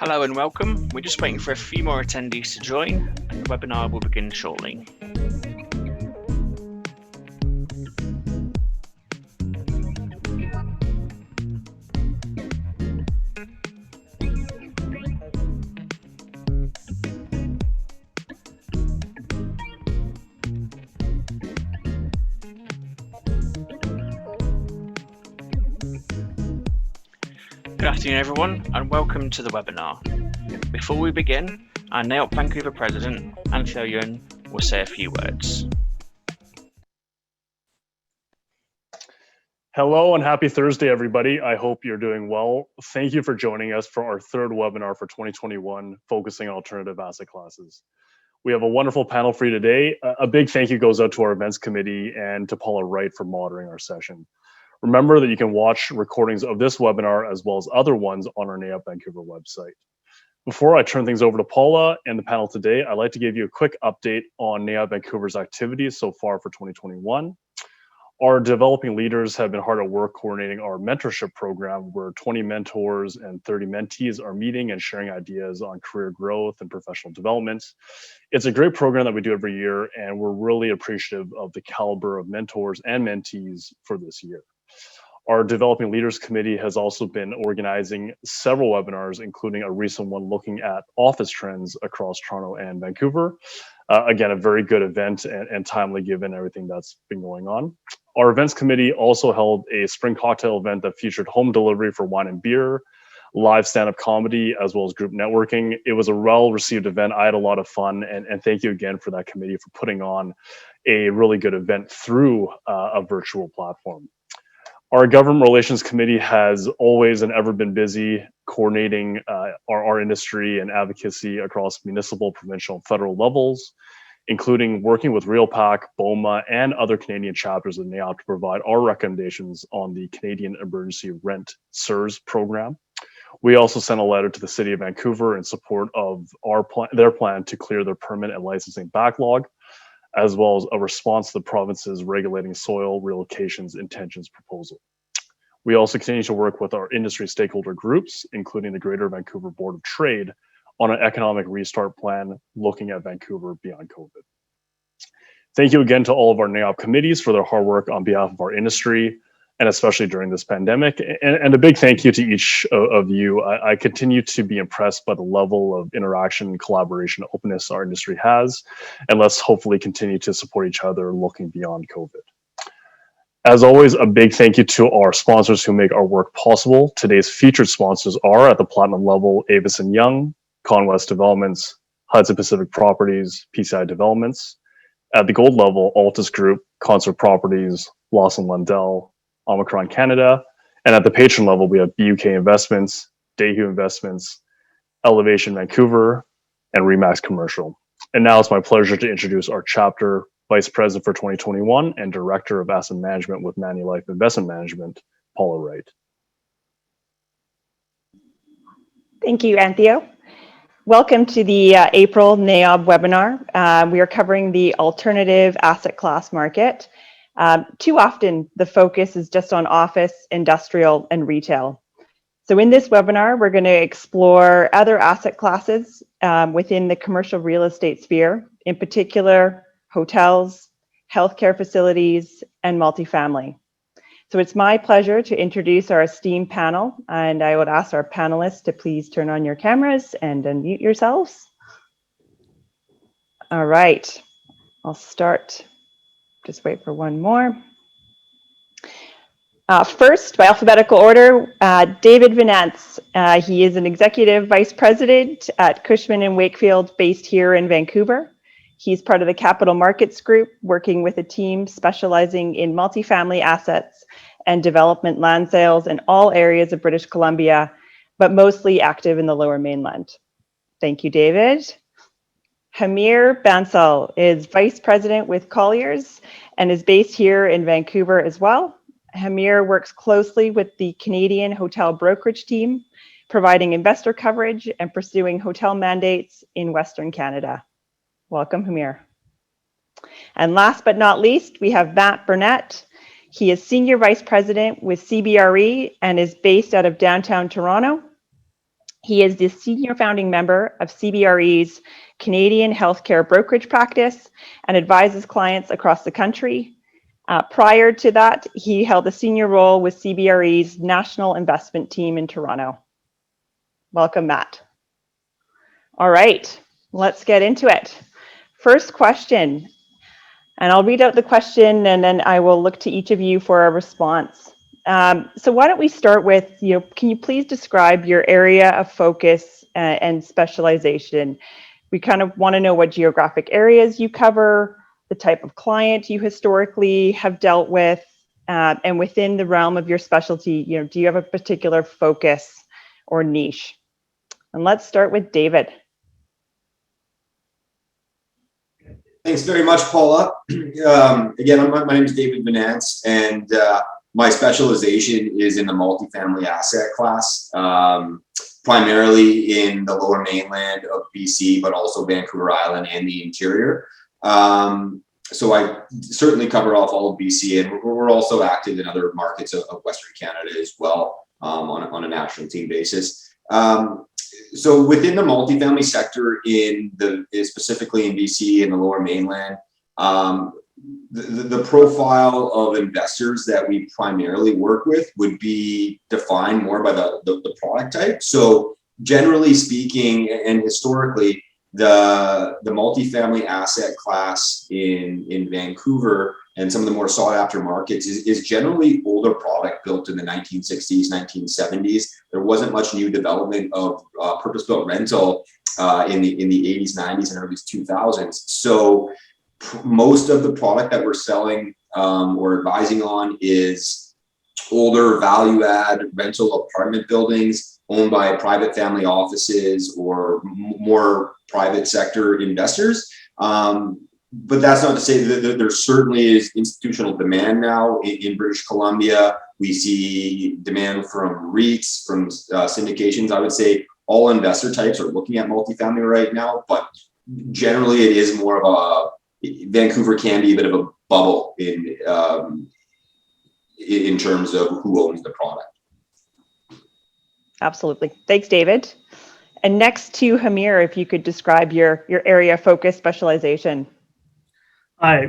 Hello and welcome. We're just waiting for a few more attendees to join, and the webinar will begin shortly. Good afternoon everyone and welcome to the webinar. Before we begin, our NAIOP Vancouver President, Anthea Yuen, will say a few words. Hello and happy Thursday, everybody. I hope you're doing well. Thank you for joining us for our third webinar for 2021, focusing on alternative asset classes. We have a wonderful panel for you today. A big thank you goes out to our events committee and to Paula Wright for moderating our session. Remember that you can watch recordings of this webinar as well as other ones on our NAIOP Vancouver website. Before I turn things over to Paula and the panel today, I'd like to give you a quick update on NAIOP Vancouver's activities so far for 2021. Our developing leaders have been hard at work coordinating our mentorship program where 20 mentors and 30 mentees are meeting and sharing ideas on career growth and professional development. It's a great program that we do every year, and we're really appreciative of the caliber of mentors and mentees for this year. Our Developing Leaders Committee has also been organizing several webinars, including a recent one looking at office trends across Toronto and Vancouver. Again, a very good event and timely given everything that's been going on. Our events committee also held a spring cocktail event that featured home delivery for wine and beer, live stand-up comedy, as well as group networking. It was a well-received event. I had a lot of fun, and thank you again for that committee for putting on a really good event through a virtual platform. Our Government Relations Committee has always and ever been busy coordinating our industry and advocacy across municipal, provincial, and federal levels, including working with RealPAC, BOMA, and other Canadian chapters of NAIOP to provide our recommendations on the Canadian Emergency Rent CERS program. We also sent a letter to the City of Vancouver in support of their plan to clear their permit and licensing backlog, as well as a response to the province's regulating soil relocations intentions proposal. We also continue to work with our industry stakeholder groups, including the Greater Vancouver Board of Trade, on an economic restart plan looking at Vancouver beyond COVID. Thank you again to all of our NAIOP committees for their hard work on behalf of our industry, and especially during this pandemic. And a big thank you to each of you. I continue to be impressed by the level of interaction, collaboration, openness our industry has, and let's hopefully continue to support each other looking beyond COVID. As always, a big thank you to our sponsors who make our work possible. Today's featured sponsors are at the platinum level, Avis & Young, Conwest Developments, Hudson Pacific Properties, PCI Developments. At the gold level, Altus Group, Concert Properties, Lawson Lundell, Omicron Canada, and at the patron level, we have BUK Investments, Dayhu Investments, Elevation Vancouver, and Remax Commercial. And now it's my pleasure to introduce our chapter Vice President for 2021 and Director of Asset Management with Manulife Investment Management, Paula Wright. Thank you, Anthea. Welcome to the April NAIOP webinar. We are covering the alternative asset class market. Too often, the focus is just on office, industrial, and retail. So in this webinar, we're going to explore other asset classes within the commercial real estate sphere, in particular, hotels, healthcare facilities, and multifamily. So it's my pleasure to introduce our esteemed panel, and I would ask our panelists to please turn on your cameras and unmute yourselves. All right, I'll start. Just wait for one more. First, by alphabetical order, David Venance. He is an executive vice president at Cushman & Wakefield, based here in Vancouver. He's part of the capital markets group, working with a team specializing in multifamily assets and development land sales in all areas of British Columbia, but mostly active in the Lower Mainland. Thank you, David. Hamir Bansal is vice president with Colliers and is based here in Vancouver as well. Hamir works closely with the Canadian hotel brokerage team, providing investor coverage and pursuing hotel mandates in Western Canada. Welcome, Hamir. And last but not least, we have Matt Burnett. He is senior vice president with CBRE and is based out of downtown Toronto. He is the senior founding member of CBRE's Canadian healthcare brokerage practice and advises clients across the country. Prior to that, he held a senior role with CBRE's national investment team in Toronto. Welcome, Matt. All right, let's get into it. First question, and I'll read out the question and then I will look to each of you for a response. So why don't we start with, can you please describe your area of focus and specialization? We kind of want to know what geographic areas you cover, the type of client you historically have dealt with, and within the realm of your specialty, do you have a particular focus or niche? And let's start with David. Thanks very much, Paula. Again, my name is David Venance, and my specialization is in the multifamily asset class, primarily in the Lower Mainland of BC, but also Vancouver Island and the interior. So I certainly cover off all of BC, and we're also active in other markets of Western Canada as well, on a national team basis. So within the multifamily sector, specifically in BC and the Lower Mainland, the profile of investors that we primarily work with would be defined more by the product type. So generally speaking, and historically, the multifamily asset class in Vancouver and some of the more sought after markets is generally older product built in the 1960s, 1970s. There wasn't much new development of purpose-built rental in the 80s, 90s, and early 2000s. So most of the product that we're selling or advising on is older value add rental apartment buildings owned by private family offices or more private sector investors. But that's not to say that there certainly is institutional demand now in British Columbia. We see demand from REITs, from syndications. I would say all investor types are looking at multifamily right now, but generally it is more of Vancouver can be a bit of a bubble in terms of who owns the product. Absolutely. Thanks, David. And next to Hamir, if you could describe your area of focus specialization. Hi,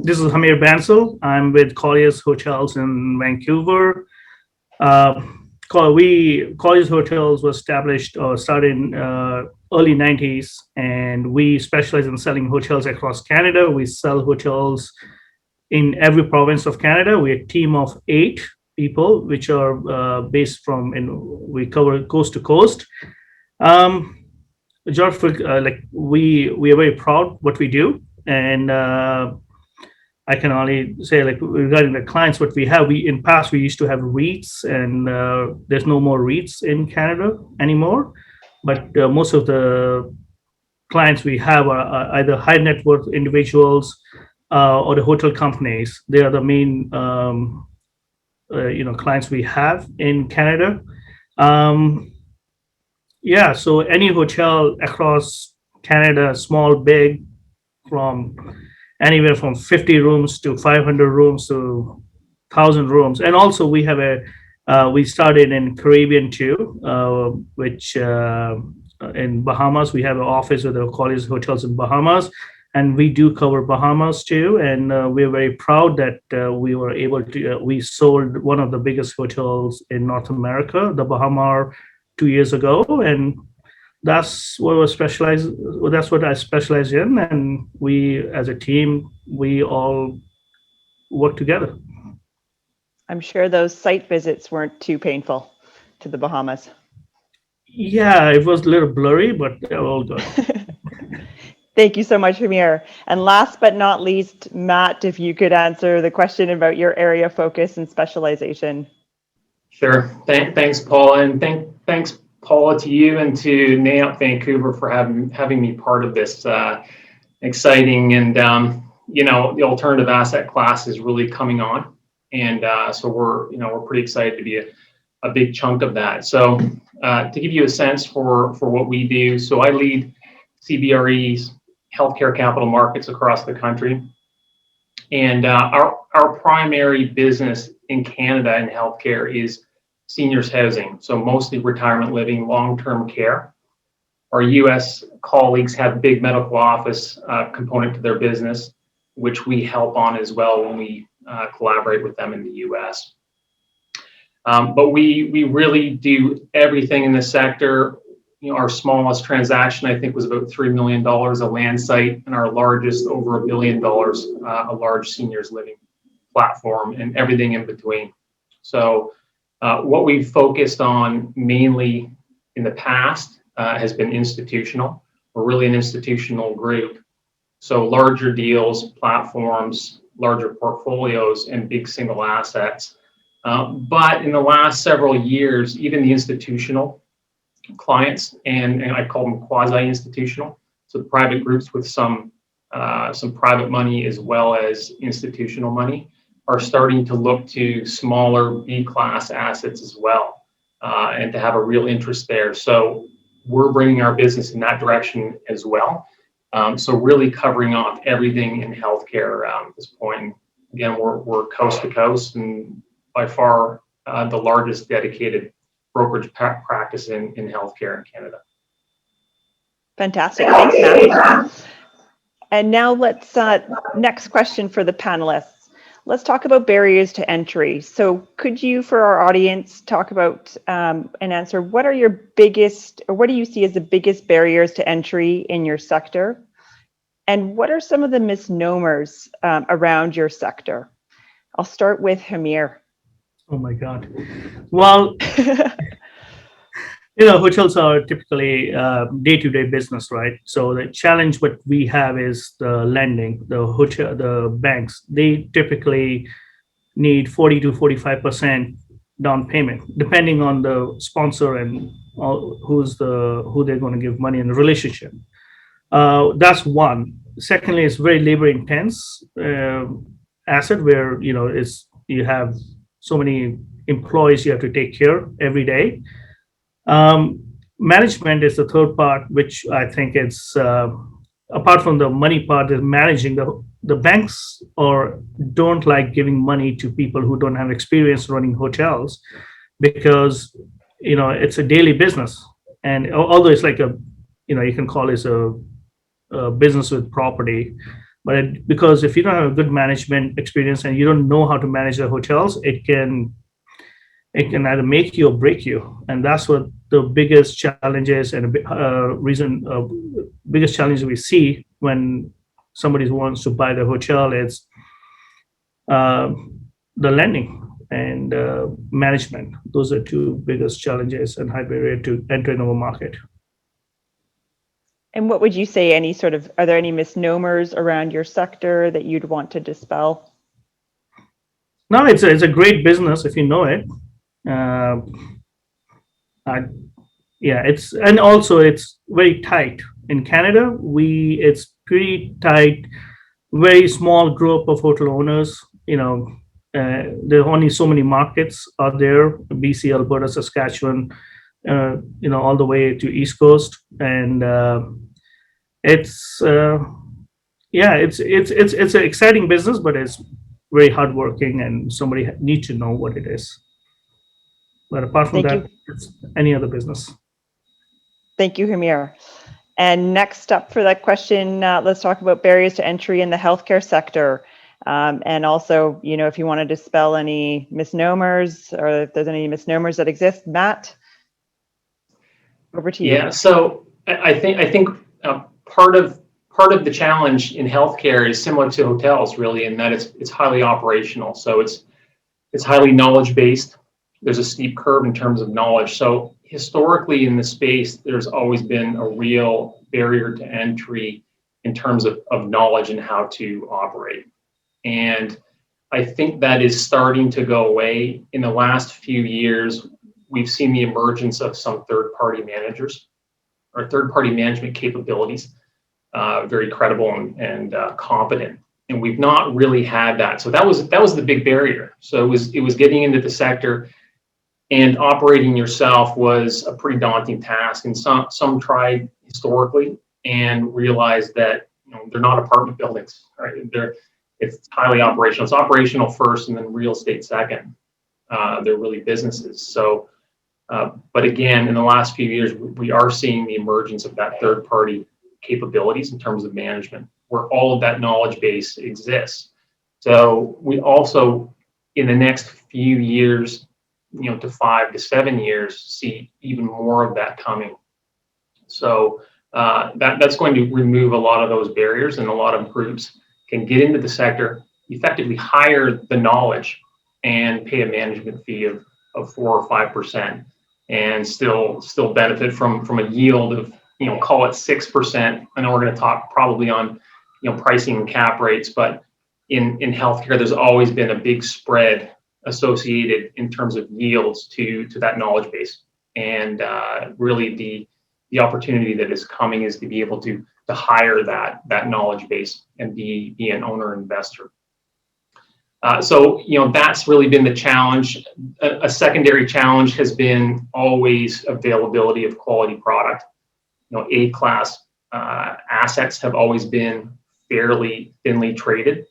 this is Hamir Bansal. I'm with Colliers Hotels in Vancouver. Colliers Hotels was established or started in early 90s, and we specialize in selling hotels across Canada. We sell hotels in every province of Canada. We're a team of 8 people, which are based we cover coast to coast. We are very proud what we do. And I can only say, regarding the clients, what we have, in past, we used to have REITs, and there's no more REITs in Canada anymore. But most of the clients we have are either high net worth individuals or the hotel companies. They are the main, clients we have in Canada. So any hotel across Canada, small, big, from anywhere from 50 rooms to 500 rooms to 1,000 rooms. And also we have we started in Caribbean too, which in Bahamas, we have an office with the Colliers Hotels in Bahamas, and we do cover Bahamas too. And we're very proud that we were able to, we sold one of the biggest hotels in North America, the Bahamar, 2 years ago. And that's what I specialize in, and we as a team, we all work together. I'm sure those site visits weren't too painful to the Bahamas. Yeah, it was a little blurry, but they're all good. Thank you so much, Hamir. And last but not least, Matt, if you could answer the question about your area of focus and specialization. Sure. Thanks, Paula, and thanks, Paula, to you and to NAIOP Vancouver for having me part of this exciting and the alternative asset class is really coming on, and so we're pretty excited to be a big chunk of that. So to give you a sense for what we do, so I lead CBRE's healthcare capital markets across the country, and our primary business in Canada in healthcare is seniors housing, so mostly retirement living, long-term care. Our US colleagues have a big medical office component to their business, which we help on as well when we collaborate with them in the US. But we really do everything in the sector. Our smallest transaction, I think, was about $3 million, a land site, and our largest, over $1 billion, a large seniors living platform, and everything in between. So what we've focused on mainly in the past has been institutional. We're really an institutional group. So larger deals, platforms, larger portfolios, and big single assets. But in the last several years, even the institutional clients, and I call them quasi-institutional, so private groups with some private money as well as institutional money, are starting to look to smaller B-class assets as well, and to have a real interest there. So we're bringing our business in that direction as well. So really covering off everything in healthcare at this point. Again, we're coast to coast, and by far the largest dedicated brokerage practice in healthcare in Canada. Fantastic, thanks, Matt. And now let's, next question for the panelists. Let's talk about barriers to entry. So could you, for our audience, talk about and answer what are your biggest, or what do you see as the biggest barriers to entry in your sector? And what are some of the misnomers around your sector? I'll start with Hamir. Oh my God. Well, hotels are typically day-to-day business, right? So the challenge what we have is the lending. The banks, they typically need 40 to 45% down payment, depending on the sponsor and who they're going to give money in the relationship. That's one. Secondly, it's very labor intense asset where you have so many employees you have to take care of every day. Management is the third part, which I think it's apart from the money part, is managing the banks or don't like giving money to people who don't have experience running hotels, because it's a daily business, and although it's like you can call it a business with property, but because if you don't have a good management experience and you don't know how to manage the hotels, it can either make you or break you. And that's what the biggest challenge is, and biggest challenge we see when somebody wants to buy the hotel is the lending and management. Those are two biggest challenges and high barrier to enter in our market. And what would you say, are there any misnomers around your sector that you'd want to dispel? No, it's a great business if you know it. And also it's very tight. In Canada, it's pretty tight, very small group of hotel owners. There are only so many markets out there: BC, Alberta, Saskatchewan, all the way to East Coast, and it's an exciting business, but it's very hardworking, and somebody needs to know what it is. But apart from that, it's any other business. Thank you, Hamir. And next up for that question, let's talk about barriers to entry in the healthcare sector. And also, if you want to dispel any misnomers, or if there's any misnomers that exist, Matt, over to you. Yeah, so I think part of the challenge in healthcare is similar to hotels, really, in that it's highly operational. So it's It's highly knowledge-based. There's a steep curve in terms of knowledge. So historically in the space, there's always been a real barrier to entry in terms of knowledge and how to operate. And I think that is starting to go away. In the last few years, we've seen the emergence of some third-party managers or third-party management capabilities, very credible and competent. And we've not really had that. So that was the big barrier. So it was getting into the sector, and operating yourself was a pretty daunting task. And some tried historically and realized that they're not apartment buildings, right? It's highly operational. It's operational first, and then real estate second. They're really businesses. So, but again, in the last few years, we are seeing the emergence of that third-party capabilities in terms of management, where all of that knowledge base exists. So we also, in the next few years, to 5 to 7 years, see even more of that coming. So that's going to remove a lot of those barriers, and a lot of groups can get into the sector, effectively hire the knowledge, and pay a management fee of 4 or 5%, and still benefit from a yield of call it 6%. I know we're going to talk probably on pricing and cap rates, but in healthcare, there's always been a big spread associated in terms of yields to that knowledge base. And really the opportunity that is coming is to be able to hire that knowledge base and be an owner investor. So that's really been the challenge. A secondary challenge has been always availability of quality product. A-class assets have always been fairly thinly traded.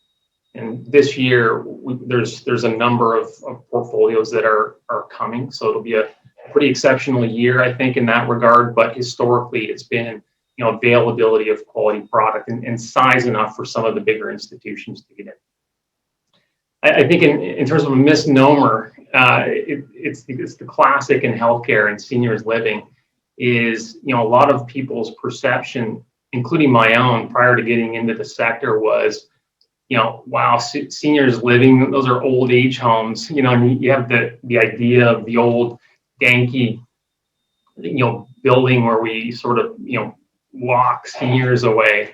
And this year, there's a number of portfolios that are coming. So it'll be a pretty exceptional year, I think, in that regard. But historically, it's been availability of quality product and size enough for some of the bigger institutions to get in. I think in terms of a misnomer, it's the classic in healthcare and seniors living is, a lot of people's perception, including my own prior to getting into the sector, was, wow, seniors living, those are old age homes, and you have the idea of the old danky, building where we sort of, lock seniors away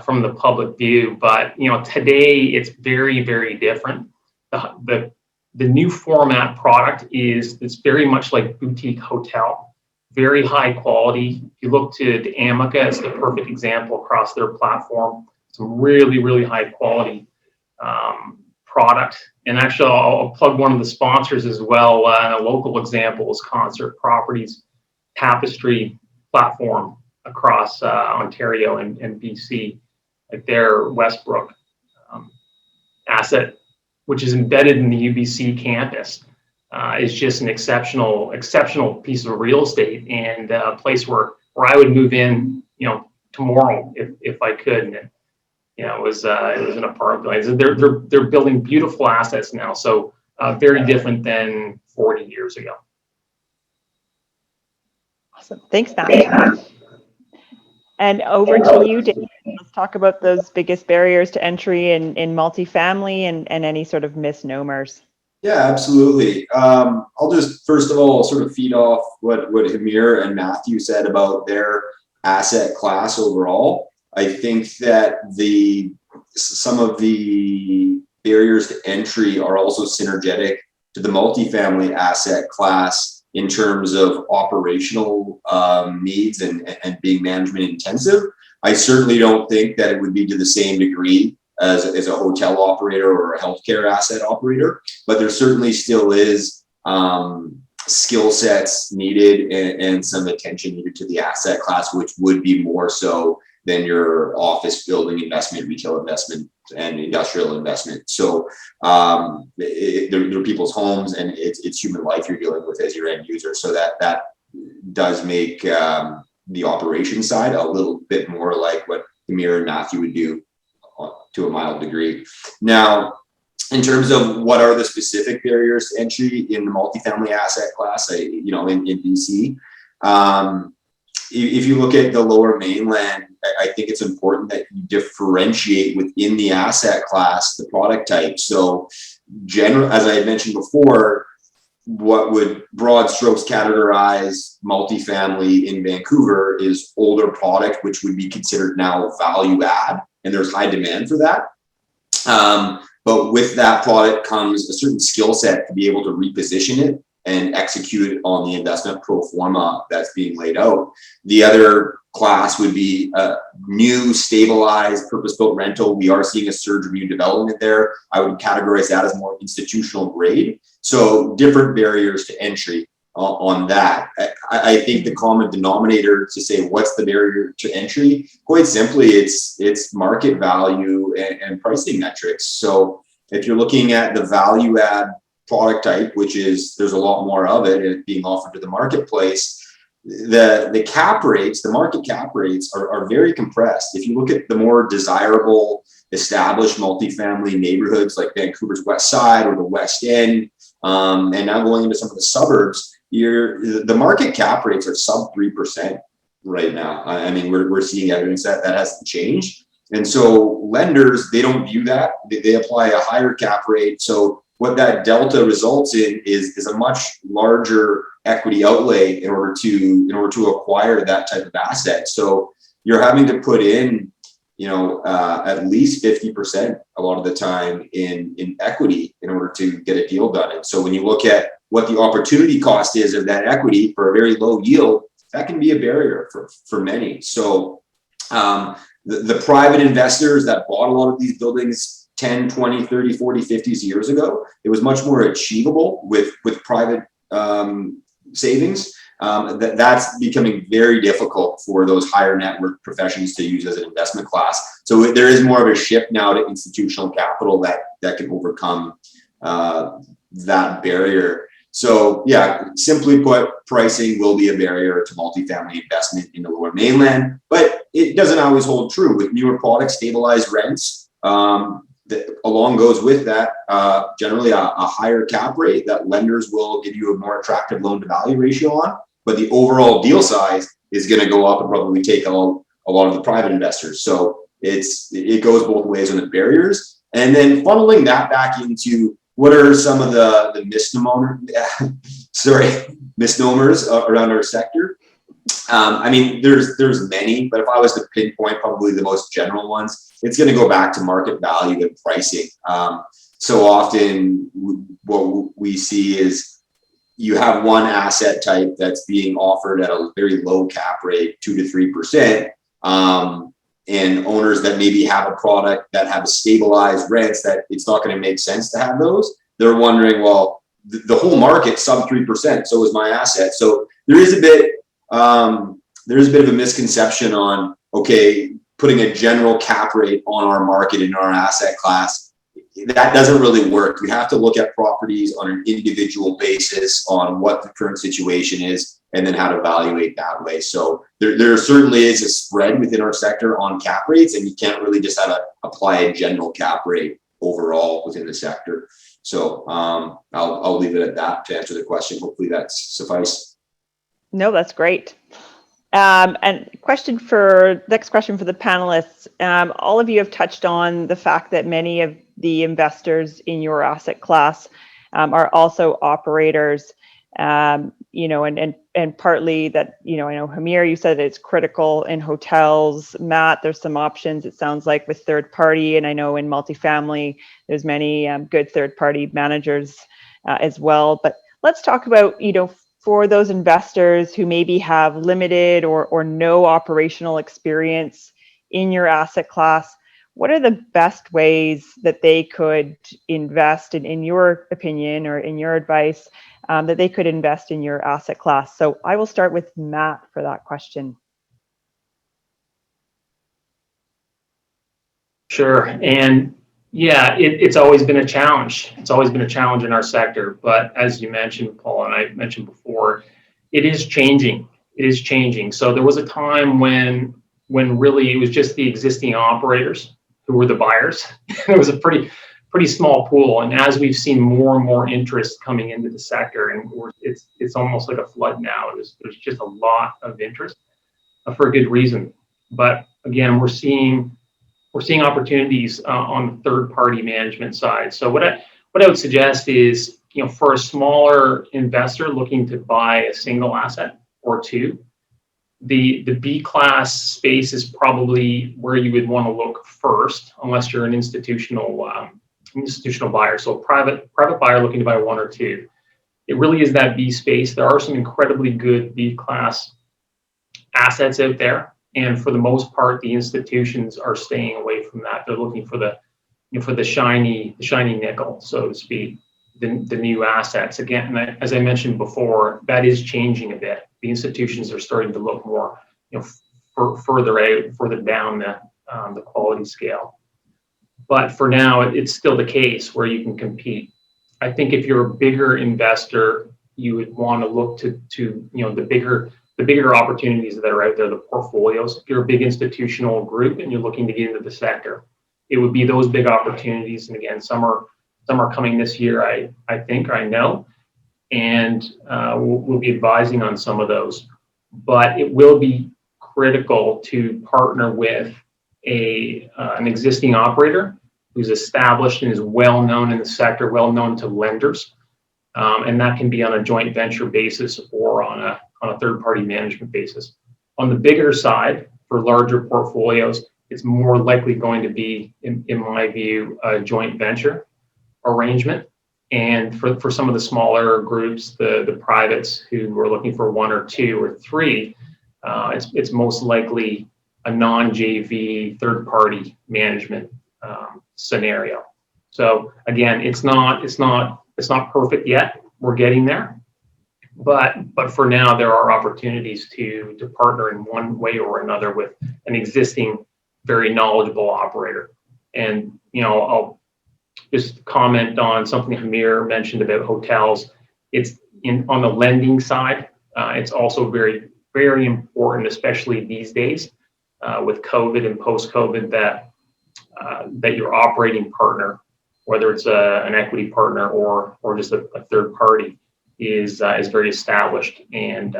from the public view. But, today it's very, very different. The new format product it's very much like boutique hotel. Very high quality. If you look to Amica, it's the perfect example across their platform. Some really, really high quality product. And actually, I'll plug one of the sponsors as well. And a local example is Concert Properties Tapestry platform across Ontario and BC, at their Westbrook asset, which is embedded in the UBC campus. Is just an exceptional piece of real estate, and a place where I would move in, tomorrow if I could. And it was an apartment building. They're building beautiful assets now, so very different than 40 years ago. Awesome, thanks, Matt. And over to you, Dave. Let's talk about those biggest barriers to entry in multifamily and any sort of misnomers. Yeah, absolutely. I'll just first of all sort of feed off what Hamir and Matthew said about their asset class overall. I think that some of the barriers to entry are also synergetic to the multifamily asset class in terms of operational needs and being management intensive. I certainly don't think that it would be to the same degree as a hotel operator or a healthcare asset operator, but there certainly still is skill sets needed and some attention needed to the asset class, which would be more so than your office building investment, retail investment, and industrial investment. So they're people's homes, and it's human life you're dealing with as your end user. So that does make the operation side a little bit more like what Hamir and Matthew would do to a mild degree. Now, in terms of what are the specific barriers to entry in the multifamily asset class, in BC, if you look at the Lower Mainland, I think it's important that you differentiate within the asset class, the product type. So, as I had mentioned before, what would broad strokes categorize multifamily in Vancouver is older product, which would be considered now value add, and there's high demand for that. But with that product comes a certain skill set to be able to reposition it and execute on the investment pro forma that's being laid out. The other class would be new, stabilized, purpose-built rental. We are seeing a surge of new development there. I would categorize that as more institutional grade. So different barriers to entry on that. I think the common denominator to say what's the barrier to entry, quite simply, it's market value and pricing metrics. So if you're looking at the value add product type, which is there's a lot more of it and being offered to the marketplace, the cap rates, the market cap rates are very compressed. If you look at the more desirable established multifamily neighborhoods like Vancouver's West Side or the West End, and now going into some of the suburbs, the market cap rates are sub 3% right now. I mean, we're seeing evidence that hasn't changed. And so lenders, they don't view that. They apply a higher cap rate. So what that delta results in is a much larger equity outlay in order to acquire that type of asset. So you're having to put in, at least 50% a lot of the time in equity in order to get a deal done. And so when you look at what the opportunity cost is of that equity for a very low yield, that can be a barrier for many. So the private investors that bought a lot of these buildings 10, 20, 30, 40, 50 years ago, it was much more achievable with private savings. That's becoming very difficult for those higher net worth professions to use as an investment class. So there is more of a shift now to institutional capital that can overcome that barrier. So yeah, simply put, pricing will be a barrier to multifamily investment in the Lower Mainland, but it doesn't always hold true. With newer products, stabilized rents, along goes with that generally a higher cap rate that lenders will give you a more attractive loan to value ratio on, but the overall deal size is going to go up and probably take a lot of the private investors. So it goes both ways on the barriers, and then funneling that back into what are some of the misnomers around our sector. I mean, there's many, but if I was to pinpoint probably the most general ones, it's going to go back to market value and pricing. So often what we see is you have one asset type that's being offered at a very low cap rate, 2 to 3%, and owners that maybe have a product that have a stabilized rents that it's not going to make sense to have those. They're wondering, well, the whole market sub 3%, so is my asset. So there is a bit of a misconception on, okay, putting a general cap rate on our market in our asset class. That doesn't really work. We have to look at properties on an individual basis on what the current situation is and then how to evaluate that way. So there certainly is a spread within our sector on cap rates, and you can't really just apply a general cap rate overall within the sector. So I'll leave it at that to answer the question. Hopefully that's suffice. No, that's great. And next question for the panelists. All of you have touched on the fact that many of the investors in your asset class are also operators, and partly that, I know Hamir, you said it's critical in hotels. Matt, there's some options, it sounds like, with third party. And I know in multifamily, there's many good third party managers as well. But let's talk about, for those investors who maybe have limited or no operational experience in your asset class, what are the best ways that they could invest in your opinion or in your advice, that they could invest in your asset class? So I will start with Matt for that question. Sure. And yeah, it's always been a challenge. It's always been a challenge in our sector. But as you mentioned, Paul, and I mentioned before, it is changing. It is changing. So there was a time when really it was just the existing operators who were the buyers. It was a pretty small pool. And as we've seen more and more interest coming into the sector, and it's almost like a flood now. There's just a lot of interest for a good reason. But again, we're seeing opportunities on the third-party management side. So what what I would suggest is, for a smaller investor looking to buy a single asset or two, the B class space is probably where you would want to look first, unless you're an institutional buyer. So private buyer looking to buy one or two. It really is that B space. There are some incredibly good B class assets out there, and for the most part, the institutions are staying away from that. They're looking for the shiny nickel, so to speak, the new assets. Again, as I mentioned before, that is changing a bit. The institutions are starting to look more, further down the quality scale. But for now, it's still the case where you can compete. I think if you're a bigger investor, you would want to look to the bigger opportunities that are out there, the portfolios. If you're a big institutional group and you're looking to get into the sector, it would be those big opportunities. And again, some are coming this year, I know, and we'll be advising on some of those. But it will be critical to partner with an existing operator who's established and is well known in the sector, well known to lenders, and that can be on a joint venture basis or on a third-party management basis. On the bigger side, for larger portfolios, it's more likely going to be, in my view, a joint venture arrangement. And for some of the smaller groups, the privates who are looking for one or two or three, it's most likely a non-JV third-party management scenario. So again, it's not perfect yet. We're getting there, but for now, there are opportunities to partner in one way or another with an existing, very knowledgeable operator. And I'll just comment on something Hamir mentioned about hotels. It's on the lending side. It's also very, very important, especially these days with COVID and post-COVID, that your operating partner, whether it's an equity partner or just a third party, is very established and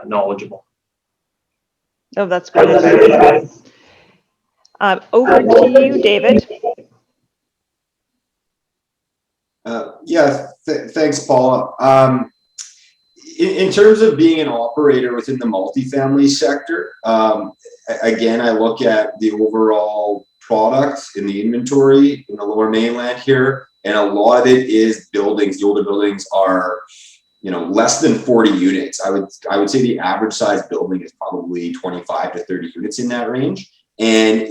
knowledgeable. Oh, that's great. Over to you, David. Thanks, Paula. In terms of being an operator within the multifamily sector, again, I look at the overall product in the inventory in the Lower Mainland here, and a lot of it is buildings. The older buildings are, less than 40 units. I would say the average size building is probably 25 to 30 units in that range. And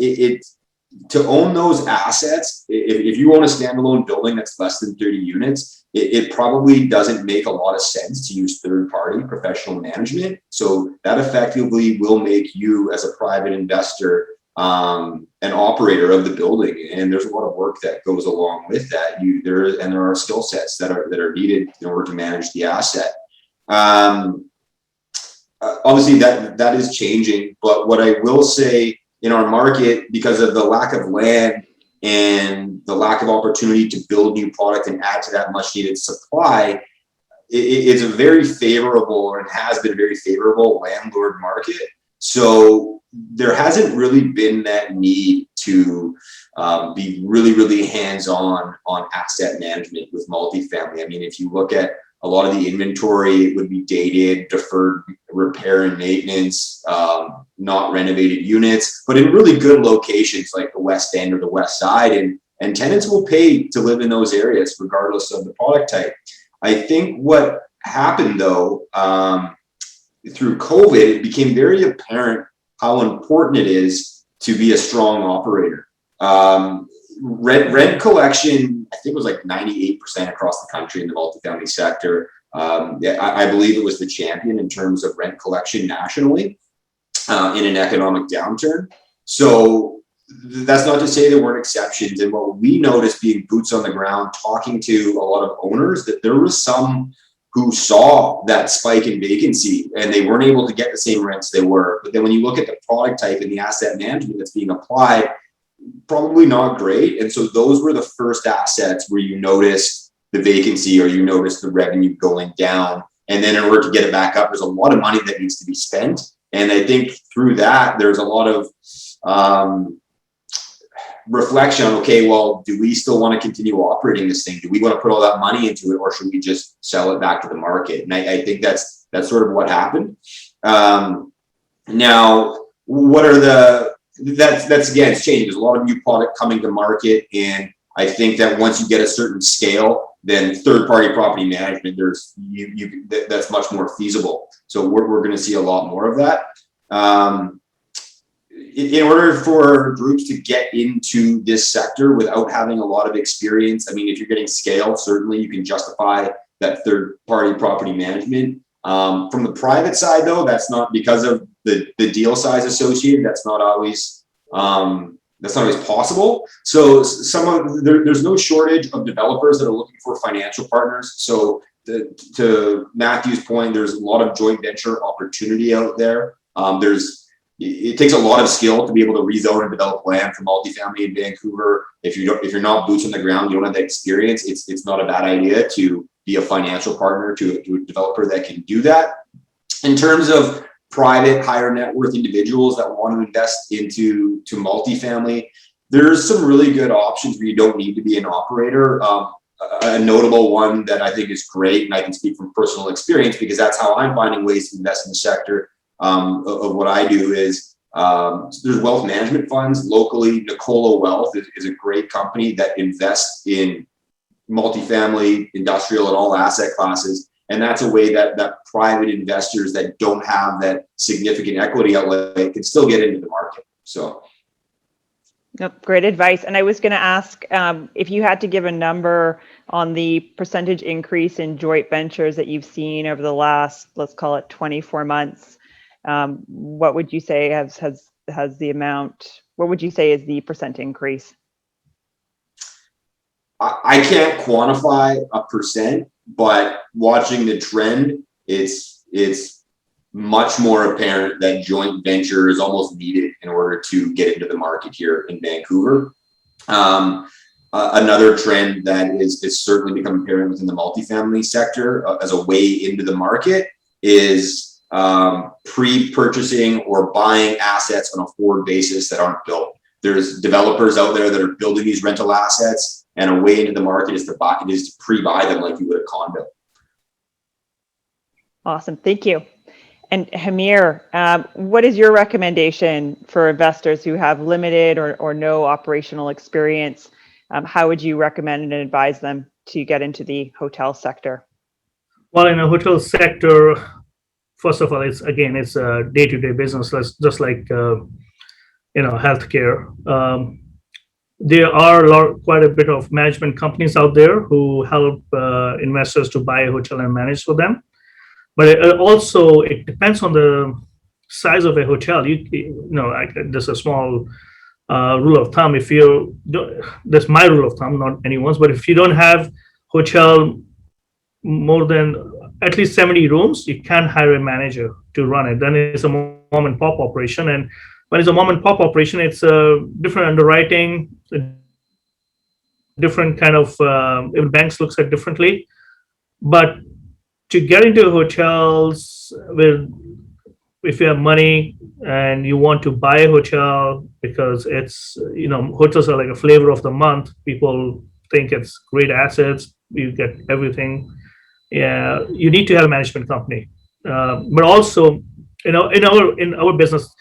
to own those assets, if you own a standalone building that's less than 30 units, it probably doesn't make a lot of sense to use third-party professional management. So that effectively will make you, as a private investor, an operator of the building. And there's a lot of work that goes along with that. There are skill sets that are needed in order to manage the asset. Obviously, that is changing. But what I will say, in our market, because of the lack of land and the lack of opportunity to build new product and add to that much needed supply, it's a very favorable, or it has been a very favorable landlord market. So there hasn't really been that need to be really, really hands-on on asset management with multifamily. I mean, if you look at a lot of the inventory, it would be dated, deferred repair and maintenance, not renovated units, but in really good locations like the West End or the West Side. And tenants will pay to live in those areas regardless of the product type. I think what happened though, through COVID, it became very apparent how important it is to be a strong operator. Rent collection, I think, was like 98% across the country in the multifamily sector. I believe it was the champion in terms of rent collection nationally in an economic downturn. So that's not to say there weren't exceptions. And what we noticed, being boots on the ground, talking to a lot of owners, that there was some who saw that spike in vacancy and they weren't able to get the same rents they were. But then when you look at the product type and the asset management that's being applied, probably not great. And so those were the first assets where you noticed the vacancy or you noticed the revenue going down. And then in order to get it back up, there's a lot of money that needs to be spent. And I think through that, there's a lot of reflection on, okay, well, do we still want to continue operating this thing? Do we want to put all that money into it, or should we just sell it back to the market? And I think that's sort of what happened. Now, what are that's again, it's changing. There's a lot of new product coming to market, and I think that once you get a certain scale, then third-party property management, that's much more feasible. So we're going to see a lot more of that. In order for groups to get into this sector without having a lot of experience, I mean, if you're getting scale, certainly you can justify that third-party property management. From the private side, though, that's not because of the deal size associated. That's not always possible. So there's no shortage of developers that are looking for financial partners. So to Matthew's point, there's a lot of joint venture opportunity out there. It takes a lot of skill to be able to rezone and develop land for multifamily in Vancouver. If you're not boots on the ground, you don't have the experience. It's not a bad idea to be a financial partner to a developer that can do that. In terms of private higher net worth individuals that want to invest into multifamily, there's some really good options where you don't need to be an operator. A notable one that I think is great, and I can speak from personal experience because that's how I'm finding ways to invest in the sector of what I do, is there's wealth management funds locally. Nicola Wealth is a great company that invests in multifamily, industrial, and all asset classes. And that's a way that private investors that don't have that significant equity outlay can still get into the market. So. Yep, great advice. And I was going to ask if you had to give a number on the percentage increase in joint ventures that you've seen over the last, let's call it 24 months. What would you say has the amount? What would you say is the percent increase? I can't quantify a percent, but watching the trend, it's much more apparent that joint venture is almost needed in order to get into the market here in Vancouver. Another trend that is certainly becoming apparent within the multifamily sector as a way into the market is pre-purchasing or buying assets on a forward basis that aren't built. There's developers out there that are building these rental assets, and a way into the market is to pre-buy them like you would a condo. Awesome, thank you. And Hamir, what is your recommendation for investors who have limited or no operational experience? How would you recommend and advise them to get into the hotel sector? Well, in a hotel sector, first of all, it's a day-to-day business, just like healthcare. There are quite a bit of management companies out there who help investors to buy a hotel and manage for them. But it depends on the size of a hotel. There's a small rule of thumb. That's my rule of thumb, not anyone's. But if you don't have hotel more than at least 70 rooms, you can't hire a manager to run it. Then it's a mom and pop operation. And when it's a mom and pop operation, it's a different underwriting, a different kind of, banks looks at differently. But to get into hotels if you have money and you want to buy a hotel because it's, hotels are like a flavor of the month. People think it's great assets. You get everything. Yeah, you need to have a management company. But also, in our business,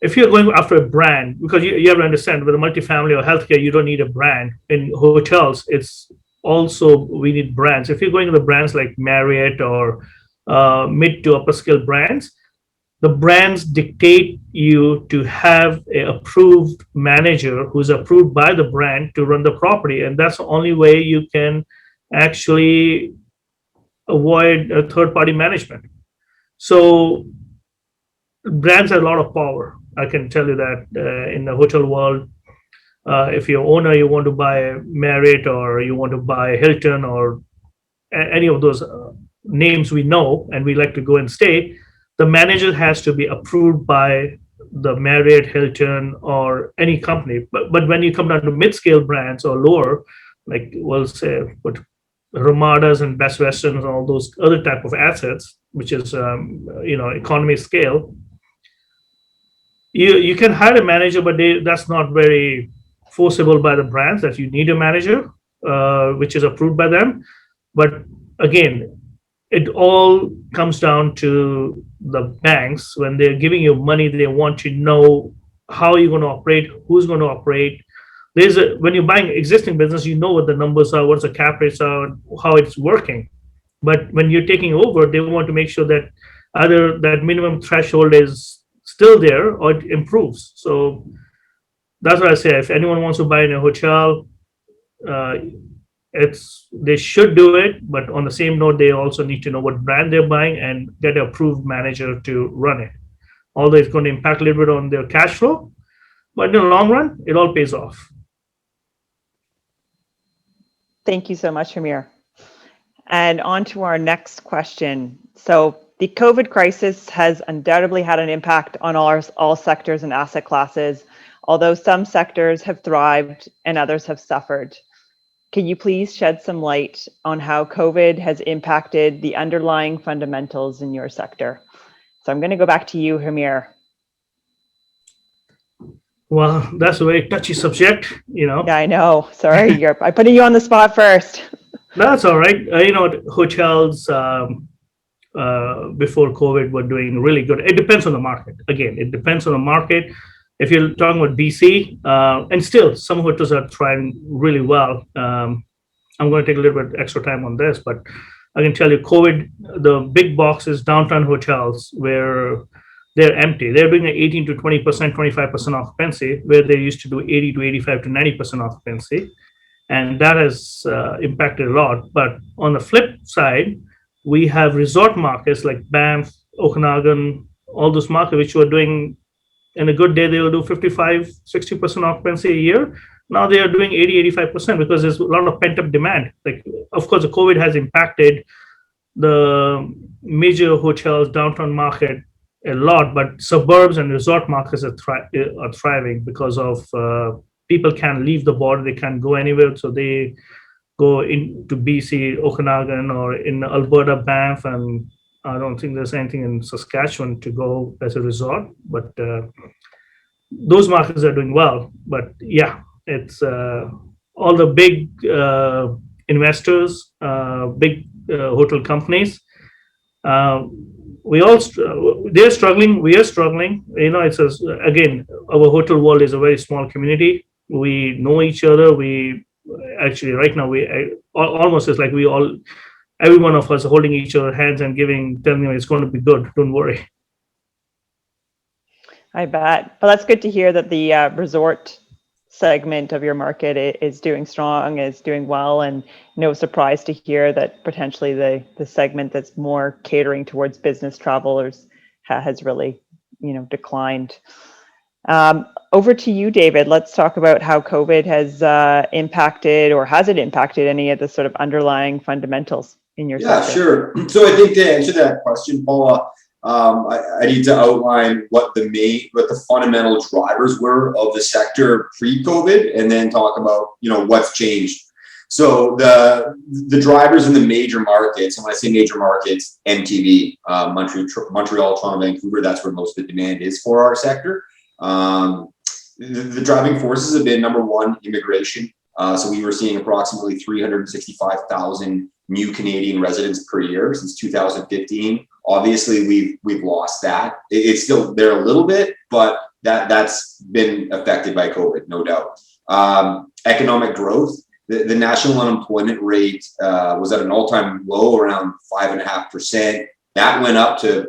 if you're going after a brand, because you have to understand with a multifamily or healthcare, you don't need a brand. In hotels, it's also, we need brands. If you're going to the brands like Marriott or mid to upper scale brands, the brands dictate you to have an approved manager who's approved by the brand to run the property. And that's the only way you can actually avoid a third-party management. So brands have a lot of power. I can tell you that in the hotel world, if you're owner, you want to buy Marriott or you want to buy Hilton or any of those names we know and we like to go and stay, the manager has to be approved by the Marriott, Hilton, or any company. But when you come down to mid-scale brands or lower, like we'll say what Ramadas and Best Westerns and all those other type of assets, which is economy scale, you can hire a manager, but that's not very forcible by the brands that you need a manager, which is approved by them. But again, it all comes down to the banks. When they're giving you money, they want to know how you're going to operate, who's going to operate. When you're buying existing business, you know what the numbers are, what the cap rates are, how it's working. But when you're taking over, they want to make sure that either that minimum threshold is still there or it improves. So that's what I say. If anyone wants to buy in a hotel, they should do it. But on the same note, they also need to know what brand they're buying and get an approved manager to run it. Although it's going to impact a little bit on their cash flow, but in the long run, it all pays off. Thank you so much, Hamir. And on to our next question. So the COVID crisis has undoubtedly had an impact on all sectors and asset classes, although some sectors have thrived and others have suffered. Can you please shed some light on how COVID has impacted the underlying fundamentals in your sector? So I'm going to go back to you, Hamir. Well, that's a very touchy subject, Yeah, I know. Sorry, I'm putting you on the spot first. That's all right. Hotels before COVID were doing really good. It depends on the market. Again, it depends on the market. If you're talking about BC, and still some hotels are trying really well. I'm going to take a little bit extra time on this, but I can tell you COVID, the big boxes, downtown hotels, where they're empty. They're doing an 18 to 20%, 25% occupancy, where they used to do 80 to 85 to 90% occupancy. And that has impacted a lot. But on the flip side, we have resort markets like Banff, Okanagan, all those markets which were doing, in a good day, they will do 55, 60% occupancy a year. Now they are doing 80, 85% because there's a lot of pent-up demand. Like, of course, the COVID has impacted the major hotels, downtown market a lot, but suburbs and resort markets are thriving because of people can't leave the border, they can't go anywhere, so they go into BC, Okanagan, or in Alberta, Banff, and I don't think there's anything in Saskatchewan to go as a resort, but those markets are doing well. But yeah, it's all the big investors, big hotel companies. They're struggling. We are struggling. It's again, our hotel world is a very small community. We know each other. We actually right now almost it's like every one of us are holding each other's hands and telling them it's going to be good. Don't worry. I bet. Well, that's good to hear that the resort segment of your market is doing strong, is doing well, and no surprise to hear that potentially the segment that's more catering towards business travelers has really, declined. Over to you, David. Let's talk about how COVID has impacted, or has it impacted any of the sort of underlying fundamentals in your sector? Yeah, sure. So I think to answer that question, Paula, I need to outline what the fundamental drivers were of the sector pre-COVID, and then talk about what's changed. So the drivers in the major markets, and when I say major markets, MTV, Montreal, Toronto, Vancouver, that's where most of the demand is for our sector. The driving forces have been, number one, immigration. So we were seeing approximately 365,000 new Canadian residents per year since 2015. Obviously, we've lost that. It's still there a little bit, but that's been affected by COVID, no doubt. Economic growth. The national unemployment rate was at an all-time low, around 5.5%. That went up to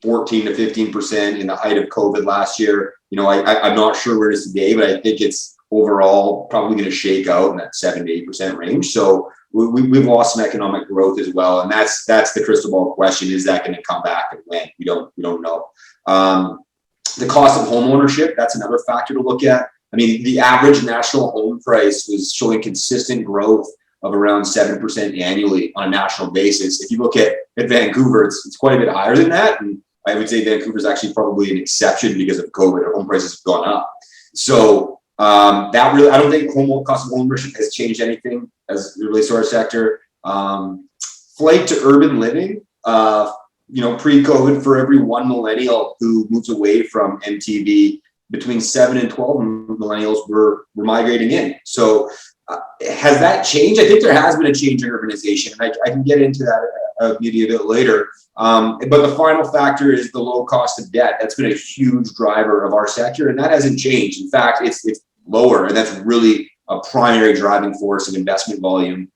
14 to 15% in the height of COVID last year. I'm not sure where it is today, but I think it's overall probably going to shake out in that 7 to 8% range. So we've lost some economic growth as well, and that's the crystal ball question: is that going to come back, and when? We don't know. The cost of home ownership, that's another factor to look at. I mean, the average national home price was showing consistent growth of around 7% annually on a national basis. If you look at Vancouver, it's quite a bit higher than that, and I would say Vancouver is actually probably an exception because of COVID. Home prices have gone up. So that really, I don't think cost of home ownership has changed anything as it relates to our sector. Flight to urban living, pre-COVID, for every one millennial who moves away from MTV, between 7 and 12 millennials were migrating in. So has that changed? I think there has been a change in urbanization. I can get into that maybe a bit later. But the final factor is the low cost of debt. That's been a huge driver of our sector, and that hasn't changed. In fact, it's lower, and that's really a primary driving force of investment volume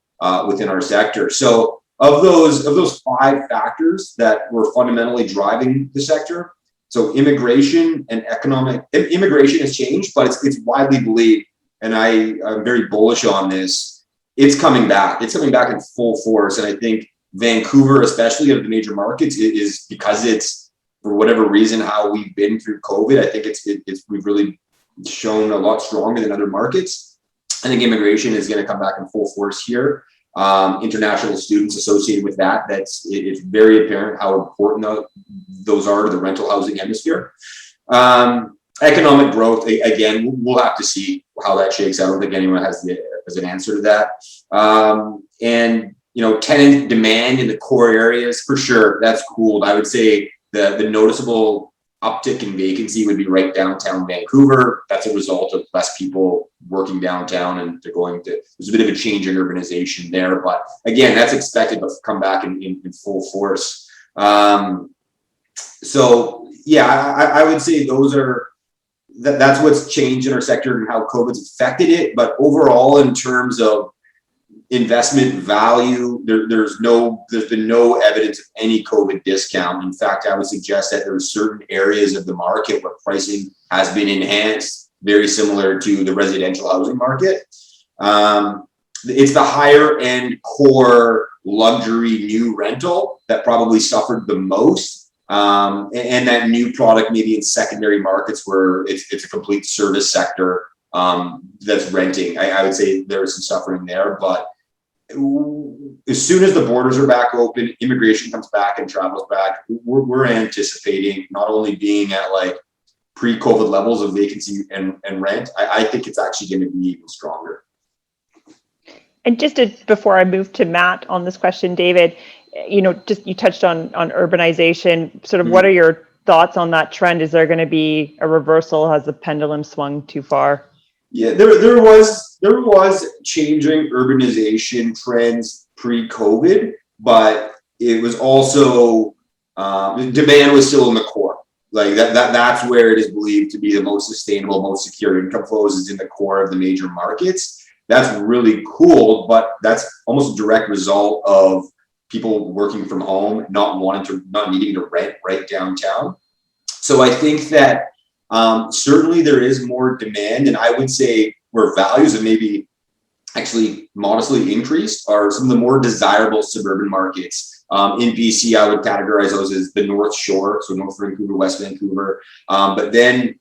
within our sector. So of those 5 factors that were fundamentally driving the sector, so immigration has changed, but it's widely believed, and I'm very bullish on this. It's coming back. It's coming back in full force, and I think Vancouver, especially of the major markets, is because it's, for whatever reason, how we've been through COVID. I think we've really shown a lot stronger than other markets. I think immigration is going to come back in full force here. International students associated with that. It's very apparent how important those are to the rental housing hemisphere. Economic growth, again, we'll have to see how that shakes out. I don't think anyone has an answer to that. And tenant demand in the core areas, for sure, that's cool. I would say the noticeable uptick in vacancy would be right downtown Vancouver. That's a result of less people working downtown, and there's a bit of a change in urbanization there. But again, that's expected to come back in full force. So yeah, I would say that's what's changed in our sector and how COVID's affected it. But overall, in terms of investment value, there's been no evidence of any COVID discount. In fact, I would suggest that there are certain areas of the market where pricing has been enhanced, very similar to the residential housing market. It's the higher end core luxury new rental that probably suffered the most. And that new product maybe in secondary markets where it's a complete service sector that's renting. I would say there is some suffering there, but as soon as the borders are back open, immigration comes back and travels back, we're anticipating not only being at like pre-COVID levels of vacancy and rent, I think it's actually going to be even stronger. And before I move to Matt on this question, David, you touched on urbanization. Sort of what are your thoughts on that trend? Is there going to be a reversal? Has the pendulum swung too far? Yeah, there was changing urbanization trends pre-COVID, but it was also demand was still in the core. Like that's where it is believed to be the most sustainable, most secure income flows is in the core of the major markets. That's really cool, but that's almost a direct result of people working from home, not needing to rent right downtown. So I think that certainly there is more demand, and I would say where values have maybe actually modestly increased are some of the more desirable suburban markets. In BC, I would categorize those as the North Shore, so North Vancouver, West Vancouver. But then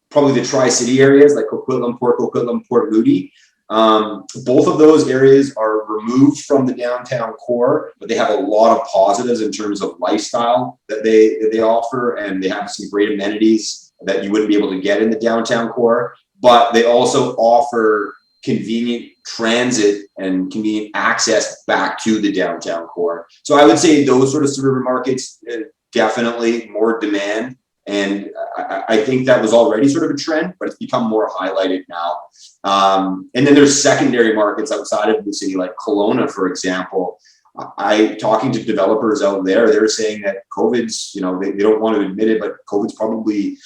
probably the Tri-City areas like Coquitlam, Port Moody. Both of those areas are removed from the downtown core, but they have a lot of positives in terms of lifestyle that they offer, and they have some great amenities that you wouldn't be able to get in the downtown core. But they also offer convenient transit and convenient access back to the downtown core. So I would say those sort of suburban markets, definitely more demand. And I think that was already sort of a trend, but it's become more highlighted now. And then there's secondary markets outside of the city, like Kelowna, for example. Talking to developers out there, they're saying that COVID's, they don't want to admit it, but COVID's probably,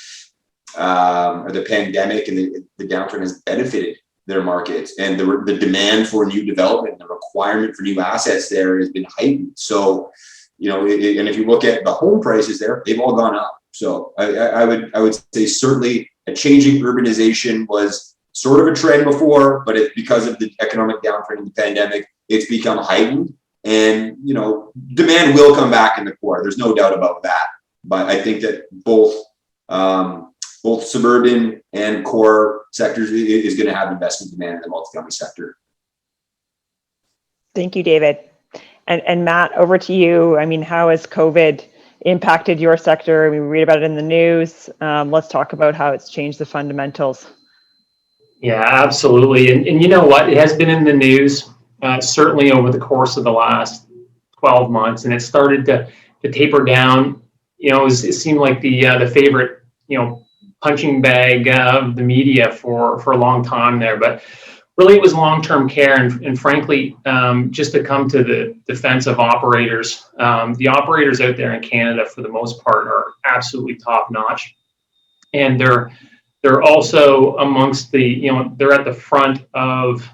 or the pandemic and the downturn has benefited their markets, and the demand for new development, the requirement for new assets there has been heightened. So, and if you look at the home prices there, they've all gone up. So I would say certainly a changing urbanization was sort of a trend before, but because of the economic downturn in the pandemic, it's become heightened. And demand will come back in the core. There's no doubt about that. But I think that both suburban and core sectors is going to have investment demand in the multifamily sector. Thank you, David. And Matt, over to you. I mean, how has COVID impacted your sector? I mean, we read about it in the news. Let's talk about how it's changed the fundamentals. Yeah, absolutely. And you know what? It has been in the news certainly over the course of the last 12 months, and it started to taper down. It seemed like the favorite punching bag of the media for a long time there. But really, it was long-term care, and frankly, just to come to the defense of operators, the operators out there in Canada, for the most part, are absolutely top-notch, and they're also amongst the, they're at the front of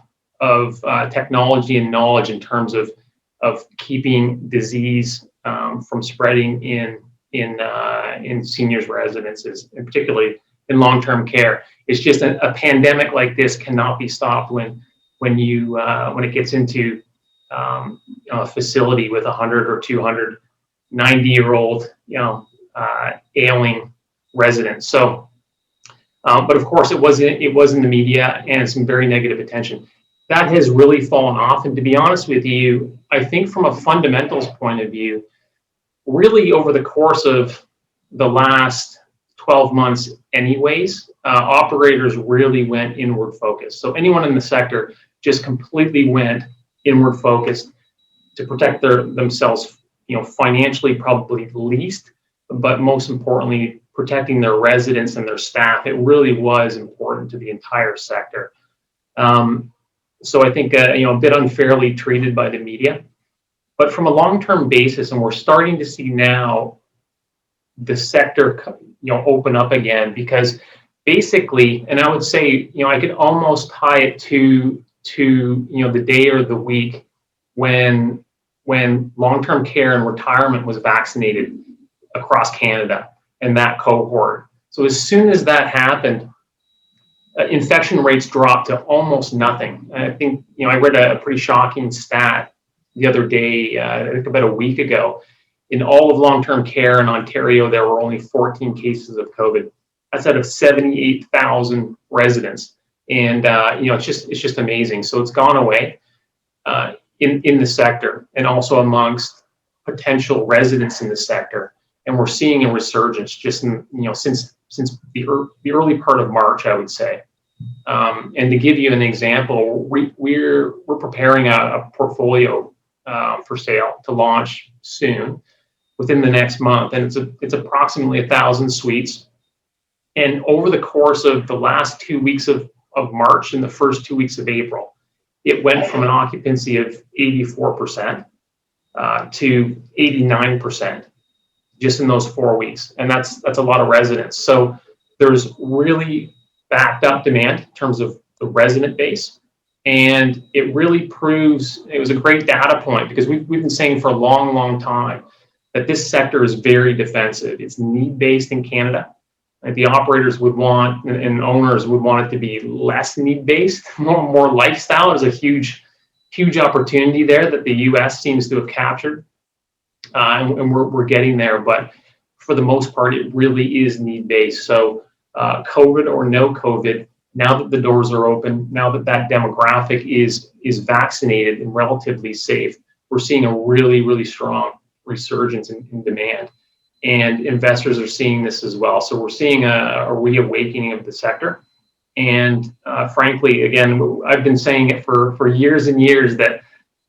technology and knowledge in terms of keeping disease from spreading in seniors' residences, and particularly in long-term care. It's just a pandemic like this cannot be stopped when it gets into a facility with 100 or 200 90-year-old ailing residents. So, but of course, it was in the media and some very negative attention. That has really fallen off. And to be honest with you, I think from a fundamentals point of view, really over the course of the last 12 months anyways, operators really went inward focused. So anyone in the sector just completely went inward focused to protect themselves, financially probably least, but most importantly, protecting their residents and their staff. It really was important to the entire sector. So I think, a bit unfairly treated by the media. But from a long-term basis, and we're starting to see now the sector, open up again, because basically, and I would say, I could almost tie it to the day or the week when long-term care and retirement was vaccinated across Canada and that cohort. So as soon as that happened, infection rates dropped to almost nothing. And I think, I read a pretty shocking stat the other day, I think about a week ago. In all of long-term care in Ontario, there were only 14 cases of COVID. That's out of 78,000 residents. And, it's just amazing. So it's gone away in the sector, and also amongst potential residents in the sector. And we're seeing a resurgence just in, since the early part of March, I would say. And to give you an example, we're preparing a portfolio for sale to launch soon, within the next month, and it's approximately 1,000 suites. And over the course of the last 2 weeks of March and the first 2 weeks of April, it went from an occupancy of 84% to 89% just in those 4 weeks, and that's a lot of residents. So there's really backed up demand in terms of the resident base. And it really proves, it was a great data point, because we've been saying for a long, long time that this sector is very defensive. It's need-based in Canada. Like the operators would want, and owners would want it to be less need-based, more lifestyle. There's a huge opportunity there that the US seems to have captured. And we're getting there, but for the most part, it really is need-based. So COVID or no COVID, now that the doors are open, now that demographic is vaccinated and relatively safe, we're seeing a really, really strong resurgence in demand. And investors are seeing this as well. So we're seeing a reawakening of the sector. And frankly, again, I've been saying it for years and years that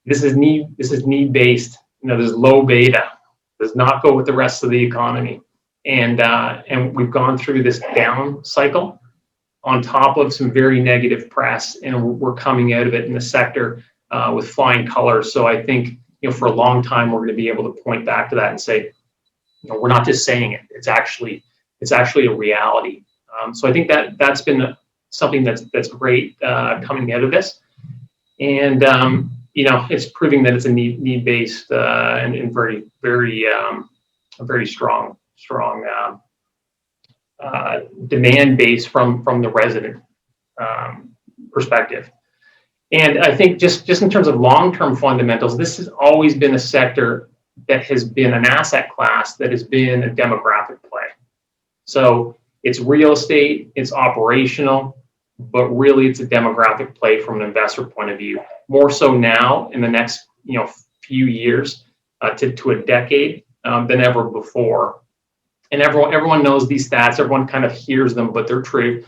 this is need-based. There's low beta, does not go with the rest of the economy. And we've gone through this down cycle on top of some very negative press, and we're coming out of it in the sector with flying colors. So I think, for a long time, we're going to be able to point back to that and say, we're not just saying it; it's actually a reality. So I think that's been something that's great coming out of this, and it's proving that it's a need-based and very, very strong demand base from the resident perspective. And I think just in terms of long-term fundamentals, this has always been a sector that has been an asset class that has been a demographic play. So it's real estate, it's operational, but really it's a demographic play from an investor point of view. More so now in the next few years to a decade than ever before. And everyone knows these stats, everyone kind of hears them, but they're true.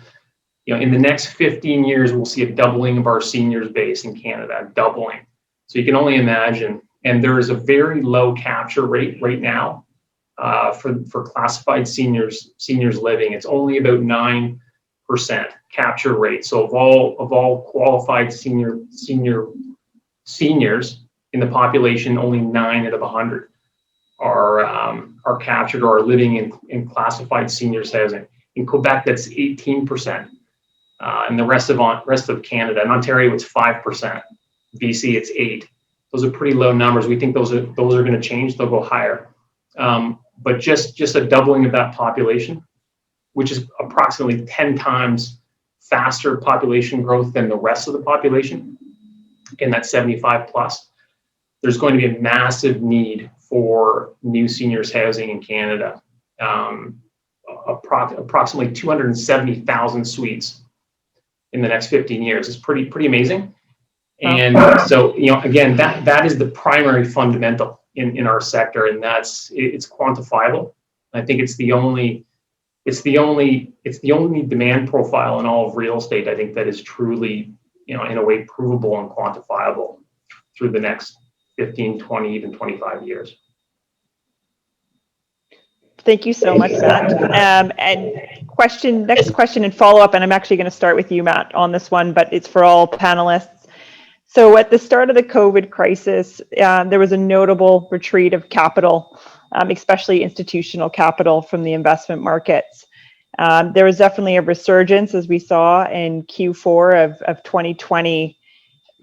In the next 15 years, we'll see a doubling of our seniors base in Canada, doubling. So you can only imagine. And there is a very low capture rate right now for classified seniors living. It's only about 9% capture rate. So of all qualified seniors in the population, only 9 out of 100 are captured or are living in classified seniors housing. In Quebec, that's 18%, and the rest of Canada. In Ontario, it's 5%. BC, it's 8%. Those are pretty low numbers. We think those are going to change. They'll go higher. But just a doubling of that population, which is approximately 10 times faster population growth than the rest of the population, again, that's 75 plus. There's going to be a massive need for new seniors housing in Canada. Approximately 270,000 suites in the next 15 years. It's pretty amazing. And so, again, that is the primary fundamental in our sector, and it's quantifiable. I think it's the only demand profile in all of real estate, I think, that is truly, in a way, provable and quantifiable through the next 15, 20, even 25 years. Thank you so much, Matt. And next question and follow up, and I'm actually going to start with you, Matt, on this one, but it's for all panelists. So at the start of the COVID crisis, there was a notable retreat of capital, especially institutional capital from the investment markets. There was definitely a resurgence, as we saw in Q4 of 2020.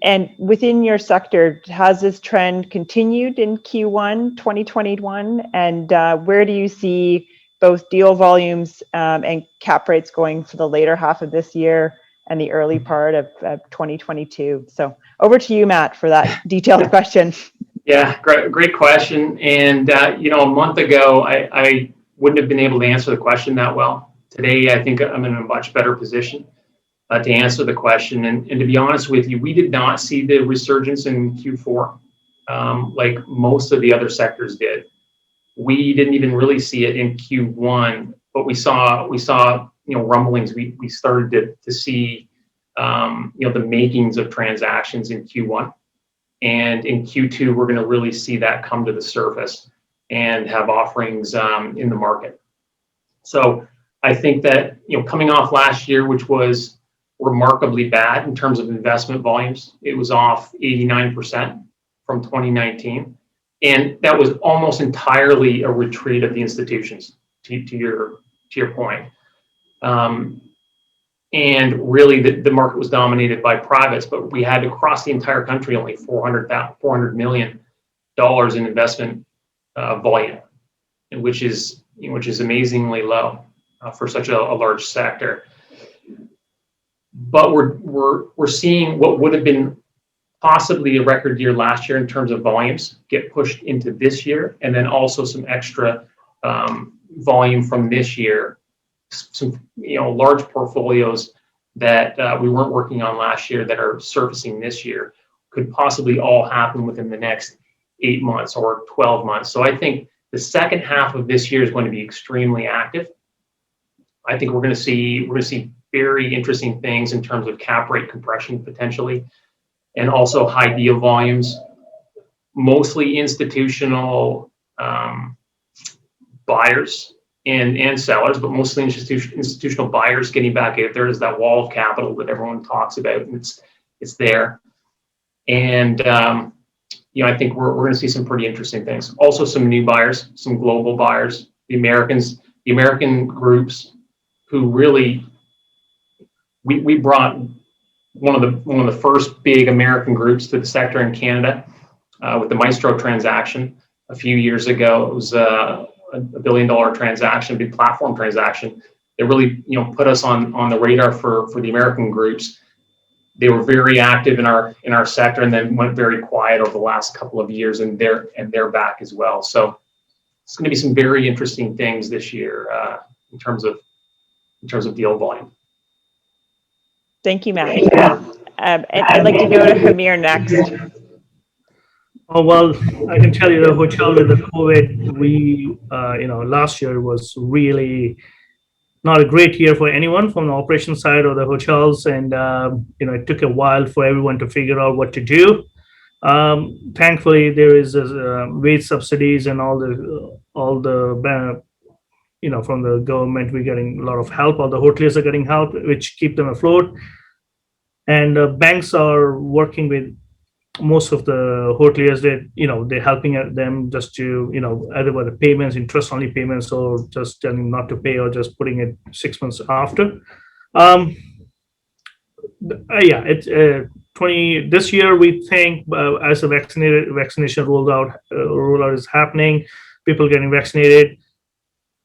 And within your sector, has this trend continued in Q1 2021? And where do you see both deal volumes and cap rates going for the later half of this year and the early part of 2022? So over to you, Matt, for that detailed question. Yeah, great question. And, a month ago, I wouldn't have been able to answer the question that well. Today, I think I'm in a much better position to answer the question. And to be honest with you, we did not see the resurgence in Q4 like most of the other sectors did. We didn't even really see it in Q1, but we saw rumblings. We started to see the makings of transactions in Q1, and in Q2 we're going to really see that come to the surface and have offerings in the market. So I think that coming off last year, which was remarkably bad in terms of investment volumes, it was off 89% from 2019, and that was almost entirely a retreat of the institutions. To your point. And really the market was dominated by privates, but we had across the entire country only $400 million in investment volume, which is amazingly low for such a large sector. But we're seeing what would have been possibly a record year last year in terms of volumes get pushed into this year, and then also some extra volume from this year. Some large portfolios that we weren't working on last year that are surfacing this year could possibly all happen within the next 8 months or 12 months. So I think the second half of this year is going to be extremely active. I think we're going to see very interesting things in terms of cap rate compression potentially, and also high deal volumes, mostly institutional buyers and sellers, but mostly institutional buyers getting back out there. There's that wall of capital that everyone talks about, and it's there. And I think we're going to see some pretty interesting things. Also, some new buyers, some global buyers, the American groups who really we brought one of the first big American groups to the sector in Canada with the Maestro transaction a few years ago. It was a $1 billion transaction, big platform transaction. It really, put us on the radar for the American groups. They were very active in our sector, and then went very quiet over the last couple of years, and they're back as well. So it's going to be some very interesting things this year in terms of deal volume. Thank you, Matt. I'd like to go to Hamir next. Oh, well, I can tell you the hotel with the COVID, we, last year was really not a great year for anyone from the operation side of the hotels. And, it took a while for everyone to figure out what to do. Thankfully, there is wage subsidies and all the from the government. We're getting a lot of help. All the hoteliers are getting help, which keep them afloat. And banks are working with most of the hoteliers. They're helping them just to either by the payments, interest only payments, or just telling them not to pay, or just putting it 6 months after. Yeah, it's 20 this year. We think as the vaccination rollout is happening, people getting vaccinated.